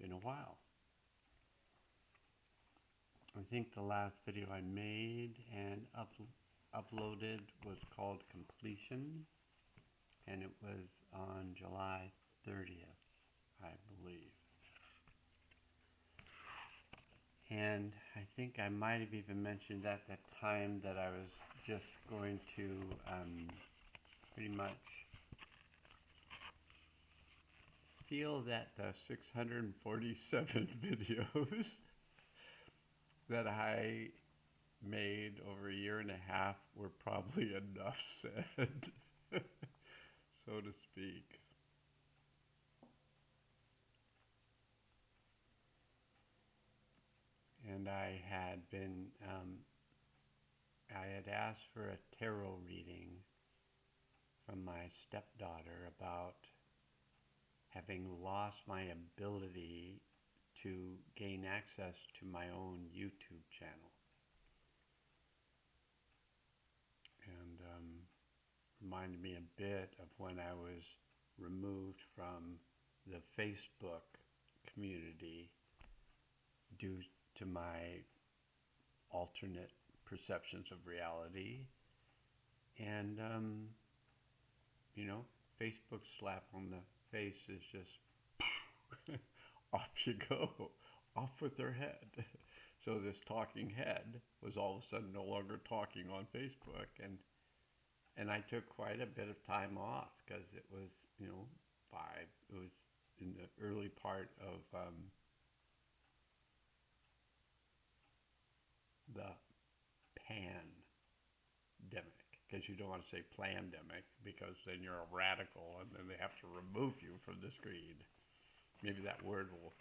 been a while. I think the last video I made and uploaded was called Completion, and it was on July 30th, I believe. And I think I might have even mentioned at that time that I was just going to pretty much feel that the 647 videos that I made over a year and a half were probably enough said, so to speak. And I had asked for a tarot reading from my stepdaughter about having lost my ability to gain access to my own YouTube channel. And reminded me a bit of when I was removed from the Facebook community due to my alternate perceptions of reality. And, Facebook slap on the face is just off you go, off with their head. So this talking head was all of a sudden no longer talking on Facebook, and I took quite a bit of time off because it was, it was in the early part of the pandemic, because you don't want to say plandemic because then you're a radical and then they have to remove you from the screen. Maybe that word will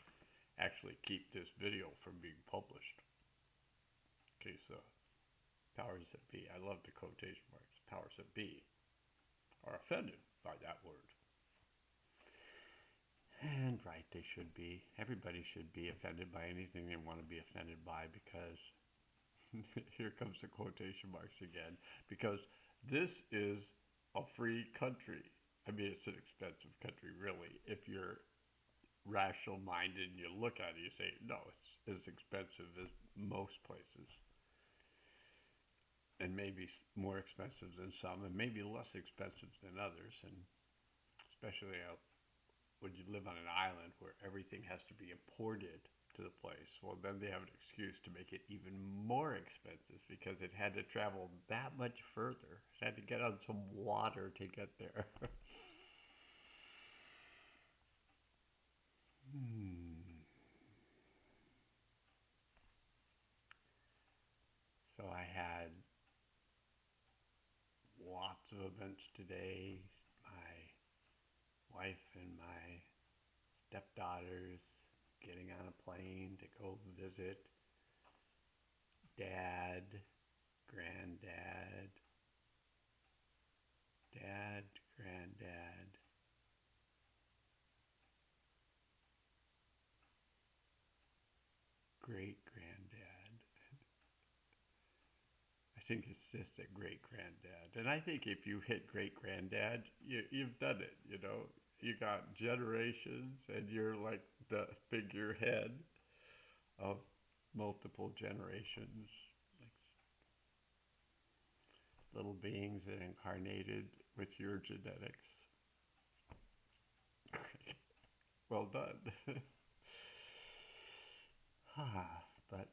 actually keep this video from being published. In case powers that be, I love the quotation marks, powers that be are offended by that word. And right, they should be. Everybody should be offended by anything they want to be offended by, because here comes the quotation marks again, because this is a free country. I mean, it's an expensive country, really. If you're rational minded and you look at it, you say, no, it's as expensive as most places. And maybe more expensive than some, and maybe less expensive than others. And especially when you live on an island where everything has to be imported to the place, well, then they have an excuse to make it even more expensive because it had to travel that much further. It had to get on some water to get there. So I had lots of events today. My wife and my stepdaughters getting on a plane to go visit dad, granddad, dad, granddad, great granddad. I think it's just a great granddad. And I think if you hit great granddad, you've done it, You got generations and you're like the figurehead of multiple generations, like little beings that incarnated with your genetics. Well done. But,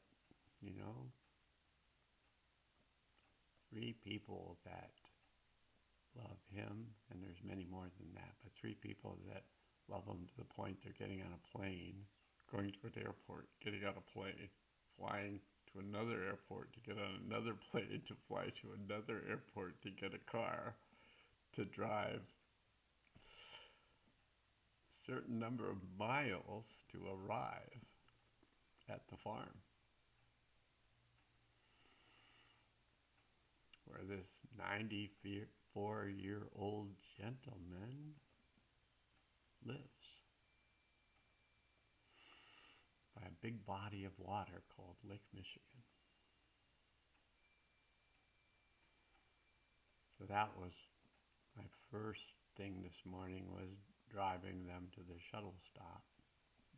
three people that love him, and there's many more than that, but three people that love him to the point they're getting on a plane, going to an airport, getting on a plane, flying to another airport to get on another plane, to fly to another airport to get a car, to drive a certain number of miles to arrive at the farm where this 94-year-old gentleman lives, by a big body of water called Lake Michigan. So that was my first thing this morning, was driving them to the shuttle stop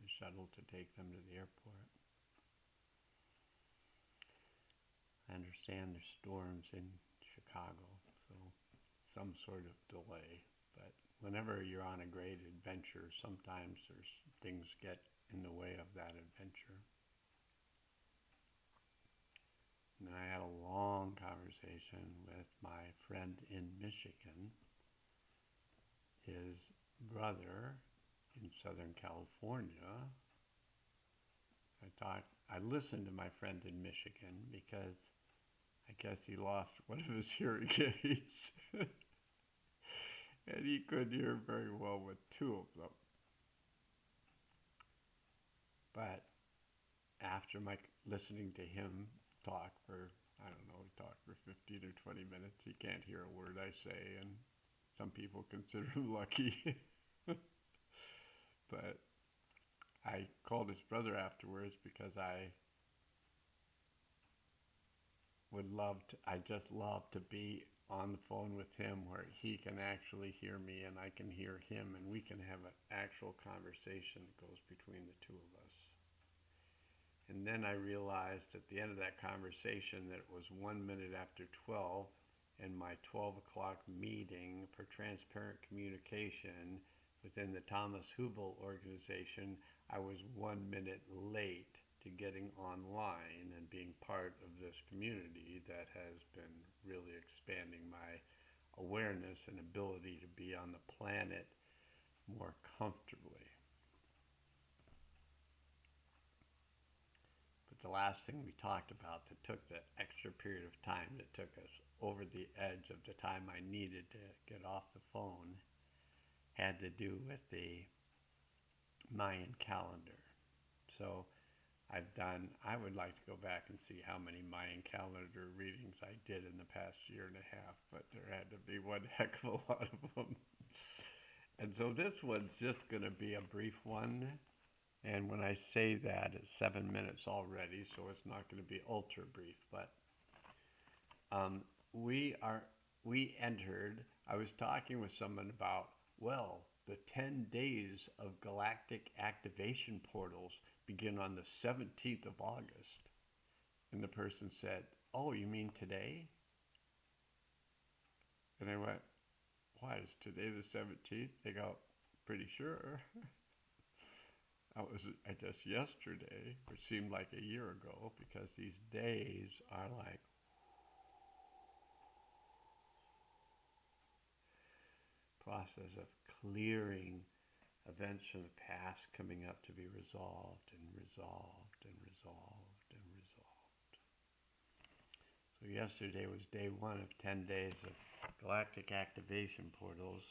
the shuttle to take them to the airport. I understand there's storms in Chicago, so some sort of delay. But whenever you're on a great adventure, sometimes there's things get in the way of that adventure. And then I had a long conversation with my friend in Michigan. His brother in Southern California. I listened to my friend in Michigan because I guess he lost one of his hearing aids. And he couldn't hear very well with two of them. But after listening to him talk for, I don't know, he talked for 15 or 20 minutes, he can't hear a word I say, and some people consider him lucky. But I called his brother afterwards because I just love to be on the phone with him where he can actually hear me and I can hear him and we can have an actual conversation that goes between the two of us. And then I realized at the end of that conversation that it was 1 minute after 12 and my 12 o'clock meeting for transparent communication within the Thomas Hubel organization, I was 1 minute late to getting online and being part of this community that has been really expanding my awareness and ability to be on the planet more comfortably. But the last thing we talked about that took the extra period of time that took us over the edge of the time I needed to get off the phone had to do with the Mayan calendar. So I would like to go back and see how many Mayan calendar readings I did in the past year and a half, but there had to be one heck of a lot of them. And so this one's just going to be a brief one. And when I say that, it's 7 minutes already, so it's not going to be ultra brief. But I was talking with someone about, the 10 days of Galactic activation portals begin on the 17th of August. And the person said, "Oh, you mean today?" And I went, "Why, is today the 17th? They go, "Pretty sure." That was, I guess, yesterday, which seemed like a year ago, because these days are like process of clearing events from the past coming up to be resolved and resolved and resolved and resolved. So yesterday was day 1 of 10 days of Galactic activation portals.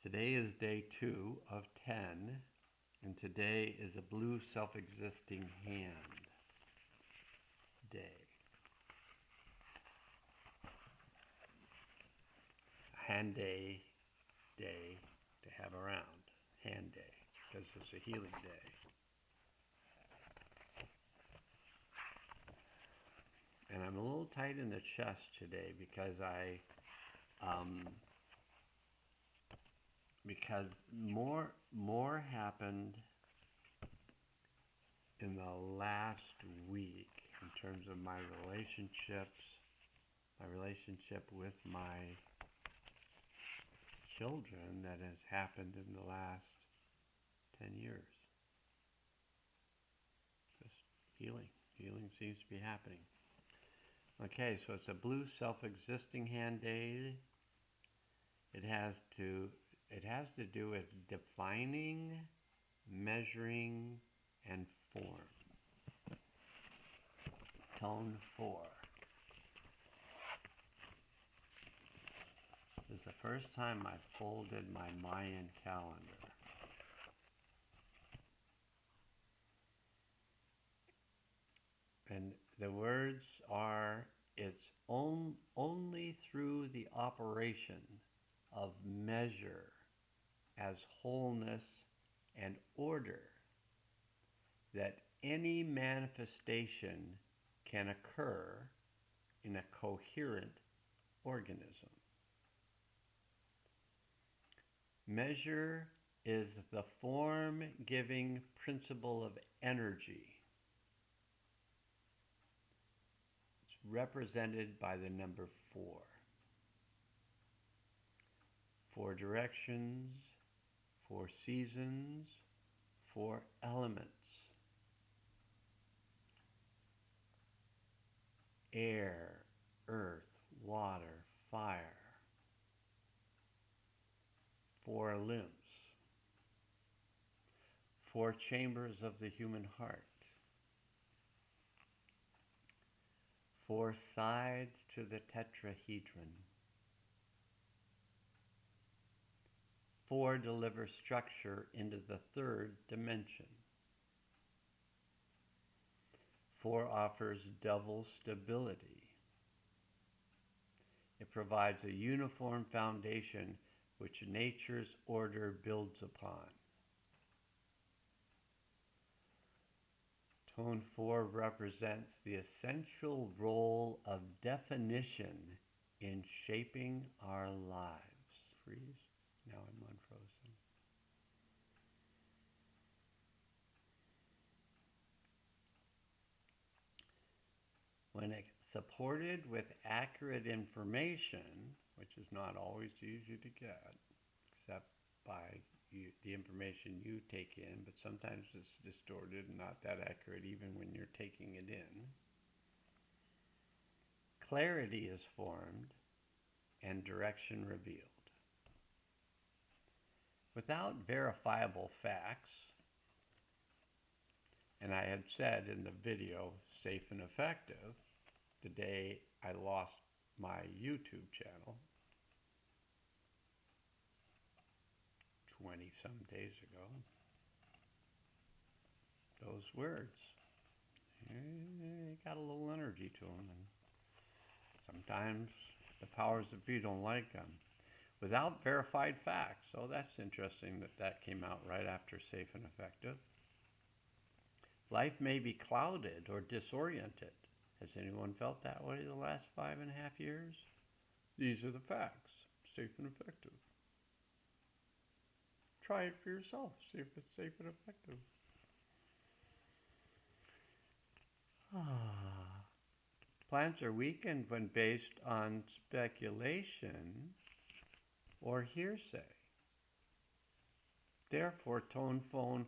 Today is day 2 of 10, and today is a blue self-existing hand day. Hand day to have around. Hand day, because it's a healing day. And I'm a little tight in the chest today because more happened in the last week in terms of my relationships, my relationship with my children that has happened in the last 10 years. Just healing. Healing seems to be happening. Okay, so it's a blue self-existing hand day. It has to do with defining, measuring, and form. Tone 4. This is the first time I folded my Mayan calendar. And the words are, it's only through the operation of measure as wholeness and order that any manifestation can occur in a coherent organism. Measure is the form-giving principle of energy. It's represented by the number 4. 4 directions, 4 seasons, 4 elements. Air, earth, water, fire. 4 limbs. 4 chambers of the human heart. 4 sides to the tetrahedron. 4 deliver structure into the 3rd dimension. 4 offers double stability. It provides a uniform foundation which nature's order builds upon. Tone 4 represents the essential role of definition in shaping our lives. Freeze. Now I'm unfrozen. When it's supported with accurate information, which is not always easy to get, except by the information you take in, but sometimes it's distorted and not that accurate even when you're taking it in. Clarity is formed and direction revealed. Without verifiable facts, and I had said in the video, safe and effective, the day I lost my YouTube channel, 20-some days ago, those words, got a little energy to them, and sometimes the powers that be don't like them. Without verified facts. So that's interesting that that came out right after safe and effective. Life may be clouded or disoriented. Has anyone felt that way the last 5.5 years? These are the facts. Safe and effective. Try it for yourself. See if it's safe and effective. Plans are weakened when based on speculation or hearsay. Therefore, tone phone,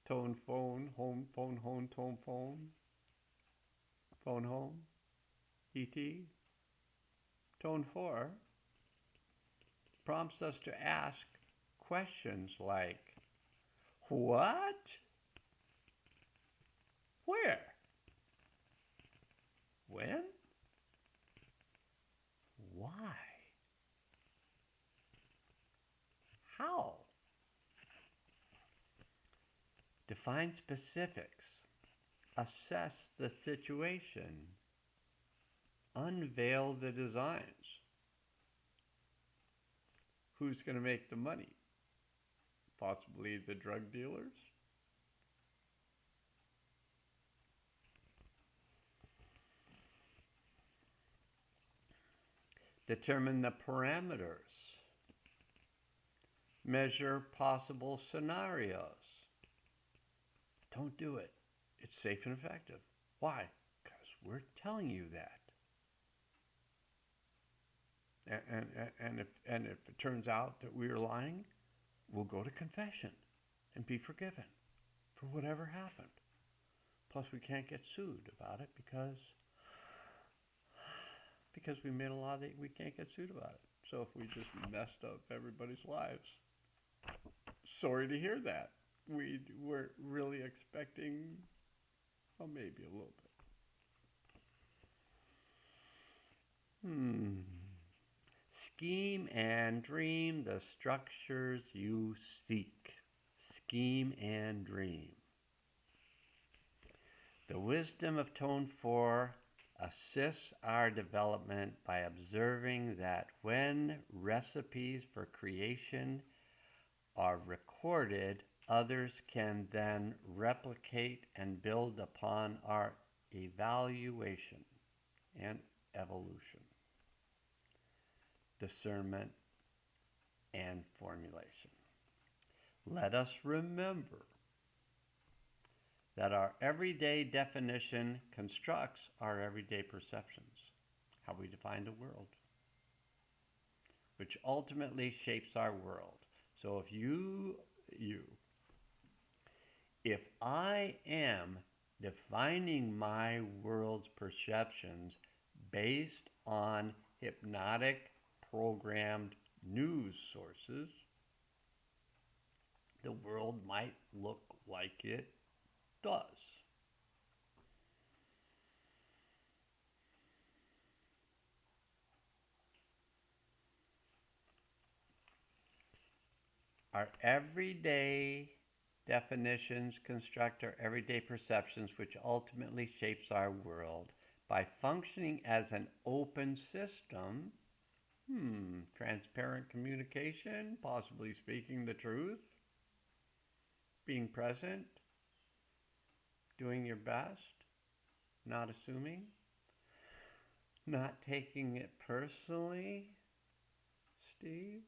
home, phone, home, tone phone home, ET, tone 4 prompts us to ask questions like, what? Where? When? Why? How? Define specifics. Assess the situation. Unveil the designs. Who's going to make the money? Possibly the drug dealers? Determine the parameters. Measure possible scenarios. Don't do it. It's safe and effective. Why? Because we're telling you that. And if it turns out that we are lying, we'll go to confession and be forgiven for whatever happened. Plus, we can't get sued about it because we made a law that we can't get sued about it. So if we just messed up everybody's lives, sorry to hear that. We were really expecting, well, maybe a little bit. Scheme and dream the structures you seek. Scheme and dream. The wisdom of tone 4 assists our development by observing that when recipes for creation are recorded, others can then replicate and build upon our evaluation and evolution, discernment, and formulation. let us remember that our everyday definition constructs our everyday perceptions, how we define the world, which ultimately shapes our world. So if I am defining my world's perceptions based on hypnotic programmed news sources, the world might look like it does. Our everyday definitions construct our everyday perceptions, which ultimately shapes our world. By functioning as an open system, transparent communication, possibly speaking the truth, being present, doing your best, not assuming, not taking it personally, Steve.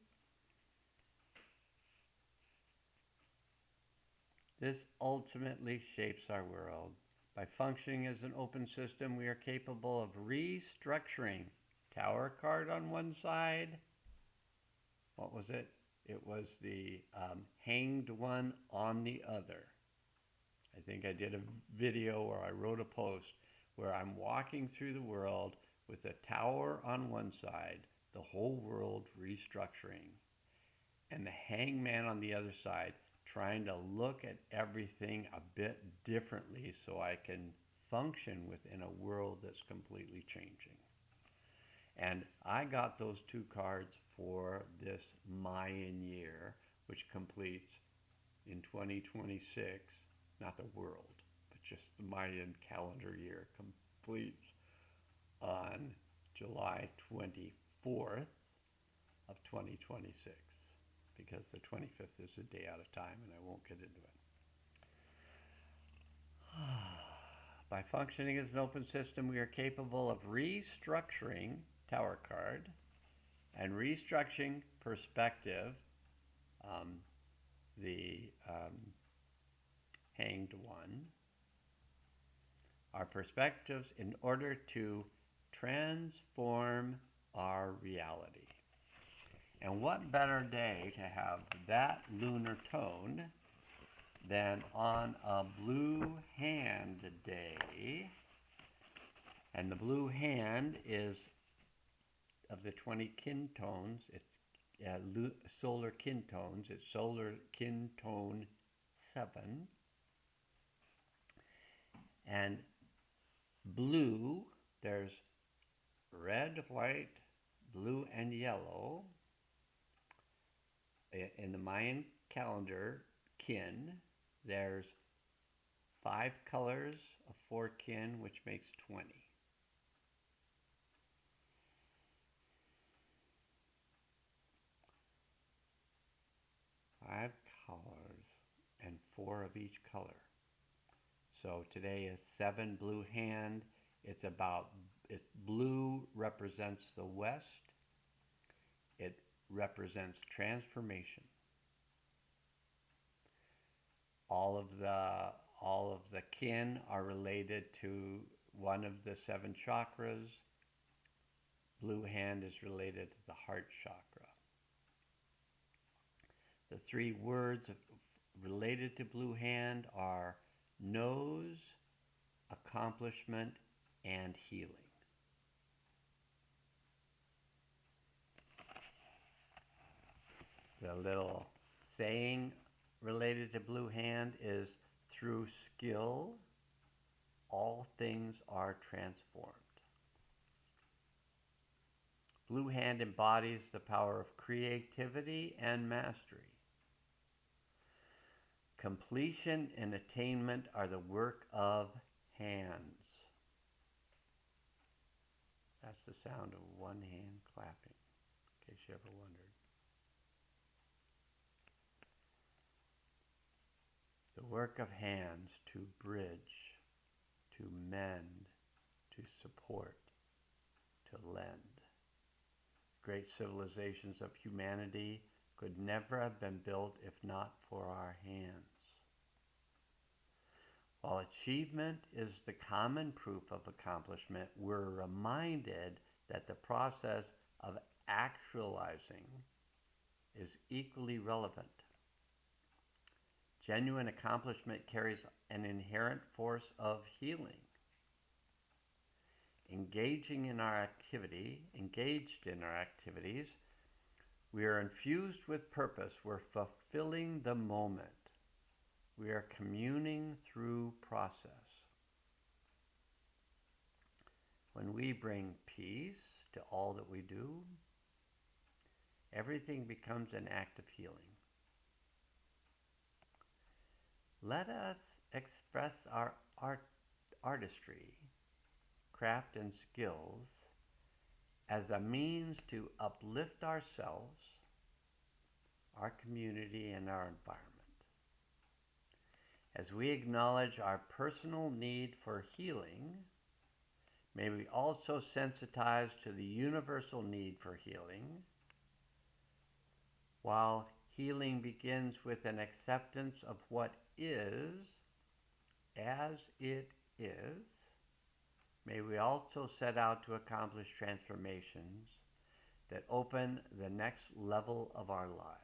This ultimately shapes our world. By functioning as an open system, we are capable of restructuring. Tower card on one side. What was it? It was the hanged one on the other. I think I did a video or I wrote a post where I'm walking through the world with a tower on one side, the whole world restructuring, and the hangman on the other side, trying to look at everything a bit differently so I can function within a world that's completely changing. And I got those two cards for this Mayan year, which completes in 2026, not the world, but just the Mayan calendar year completes on July 24th of 2026. Because the 25th is a day out of time and I won't get into it. By functioning as an open system, we are capable of restructuring, Tower card, and restructuring perspective, the hanged one, our perspectives in order to transform our reality. And what better day to have that lunar tone than on a blue hand day. And the blue hand is of the 20 kin tones. It's solar kin tones. It's solar kin tone 7. And blue, there's red, white, blue, and yellow. In the Mayan calendar, kin, there's 5 colors of 4 kin, which makes 20. Five colors and 4 of each color. So today is 7 blue hand. It's blue represents the West. It represents transformation. All of the kin are related to one of the 7 chakras. Blue hand is related to the heart chakra. The 3 words related to blue hand are nose, accomplishment, and healing. The little saying related to blue hand is, through skill, all things are transformed. Blue hand embodies the power of creativity and mastery. Completion and attainment are the work of hands. That's the sound of one hand clapping, in case you ever wondered. The work of hands to bridge, to mend, to support, to lend. Great civilizations of humanity could never have been built if not for our hands. While achievement is the common proof of accomplishment, we're reminded that the process of actualizing is equally relevant. Genuine accomplishment carries an inherent force of healing. Engaged in our activities, we are infused with purpose. We're fulfilling the moment. We are communing through process. When we bring peace to all that we do, everything becomes an act of healing. Let us express our artistry, craft, and skills as a means to uplift ourselves, our community, and our environment. As we acknowledge our personal need for healing, may we also sensitize to the universal need for healing. While healing begins with an acceptance of what is as it is, may we also set out to accomplish transformations that open the next level of our lives.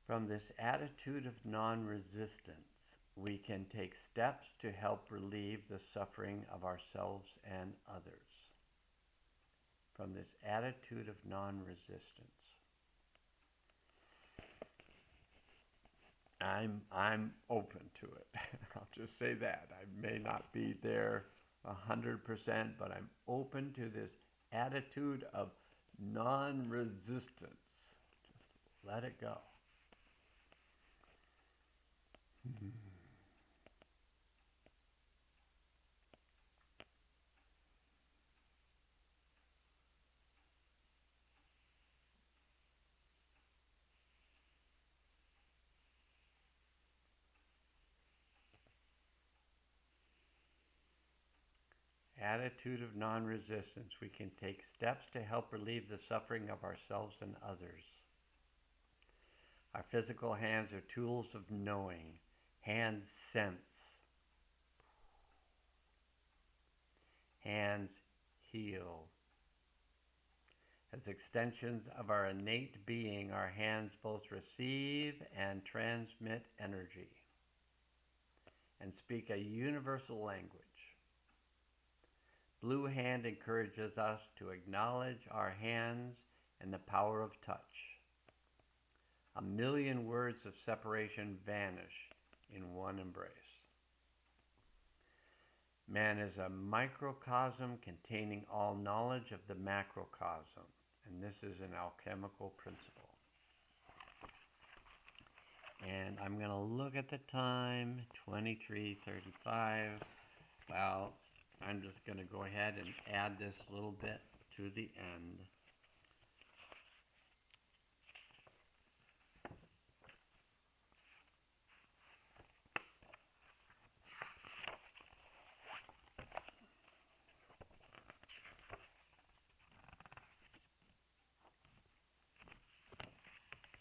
From this attitude of non-resistance, we can take steps to help relieve the suffering of ourselves and others. From this attitude of non-resistance, I'm open to it. I'll just say that. I may not be there 100%, but I'm open to this attitude of non-resistance. Just let it go. Attitude of non-resistance. We can take steps to help relieve the suffering of ourselves and others. Our physical hands are tools of knowing. Hands sense. Hands heal. As extensions of our innate being, our hands both receive and transmit energy and speak a universal language. Blue Hand encourages us to acknowledge our hands and the power of touch. 1,000,000 words of separation vanish in one embrace. Man is a microcosm containing all knowledge of the macrocosm, and this is an alchemical principle. And I'm going to look at the time, 23:35. Well, I'm just going to go ahead and add this little bit to the end.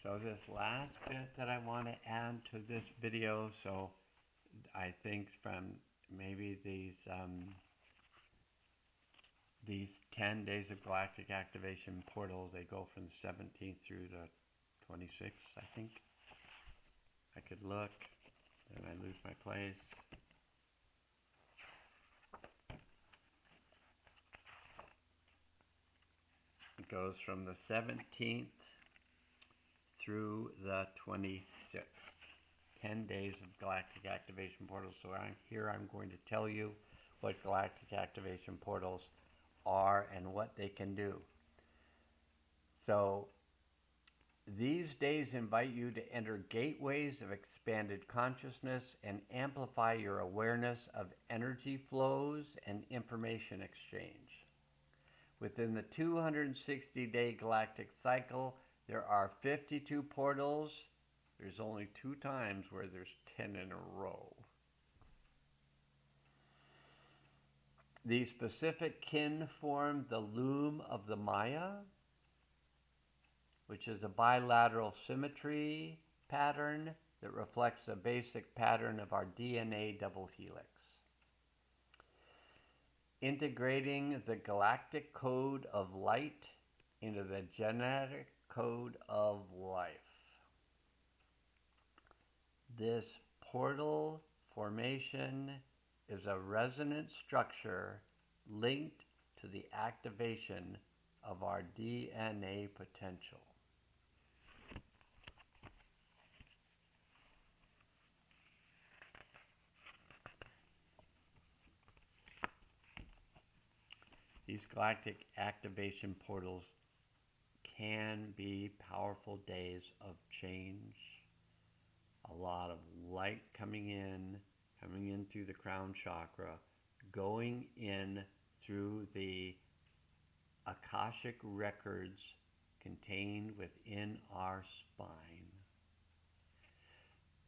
So this last bit that I want to add to this video, so I think from maybe these 10 days of galactic activation portal, they go from the 17th through the 26th, I think. I could look, and I lose my place. It goes from the 17th through the 26th. 10 days of galactic activation portals. So here I'm going to tell you what galactic activation portals are and what they can do. So these days invite you to enter gateways of expanded consciousness and amplify your awareness of energy flows and information exchange. Within the 260-day galactic cycle, there are 52 portals. There's only 2 times where there's 10 in a row. These specific kin form the loom of the Maya, which is a bilateral symmetry pattern that reflects a basic pattern of our DNA double helix. Integrating the galactic code of light into the genetic code of life. This portal formation is a resonant structure linked to the activation of our DNA potential. These galactic activation portals can be powerful days of change. A lot of light coming in through the crown chakra, going in through the Akashic records contained within our spine,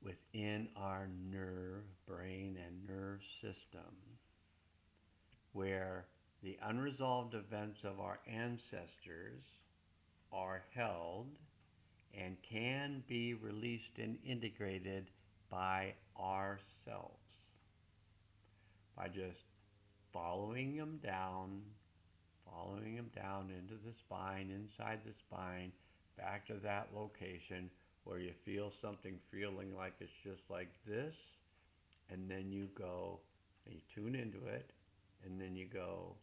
within our nerve, brain, and nerve system, where the unresolved events of our ancestors are held and can be released and integrated by ourselves by just following them down into the spine, inside the spine, back to that location where you feel something feeling like it's just like this, and then you go and you tune into it, and then you go,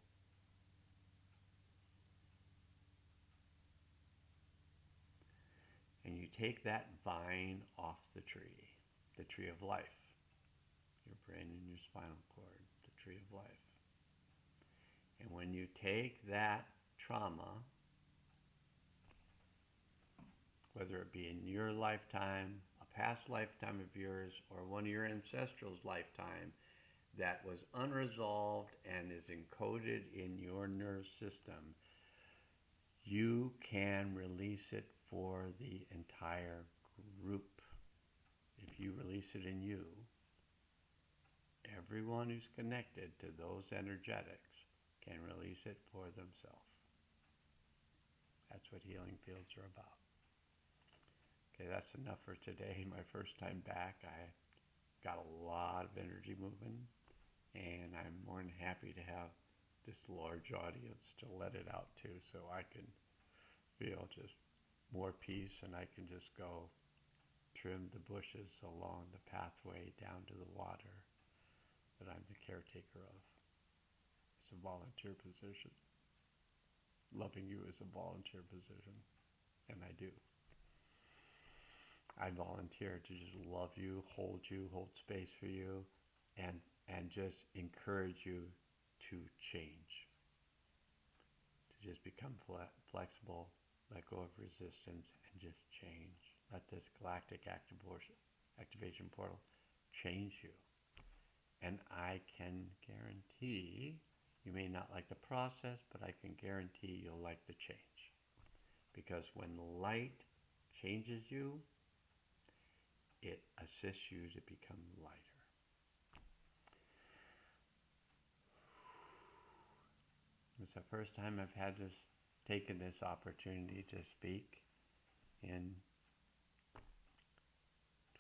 and you take that vine off the tree of life, your brain and your spinal cord, the tree of life. And when you take that trauma, whether it be in your lifetime, a past lifetime of yours, or one of your ancestrals' lifetime that was unresolved and is encoded in your nerve system, you can release it for the entire group. If you release it in you, everyone who's connected to those energetics can release it for themselves. That's what healing fields are about. Okay, that's enough for today. My first time back, I got a lot of energy moving, and I'm more than happy to have this large audience to let it out to, so I can feel just more peace, and I can just go trim the bushes along the pathway down to the water that I'm the caretaker of. It's a volunteer position. Loving you is a volunteer position, and I do. I volunteer to just love you, hold space for you, and just encourage you to change, to just become flexible, let go of resistance, and just change. Let this galactic activation portal change you. And I can guarantee, you may not like the process, but I can guarantee you'll like the change. Because when light changes you, it assists you to become lighter. It's the first time I've had taken this opportunity to speak in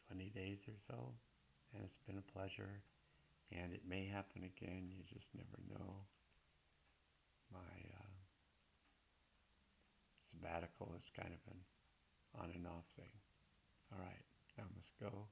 20 days or so, and it's been a pleasure, and it may happen again, you just never know. My sabbatical is kind of an on and off thing. All right, now I must go.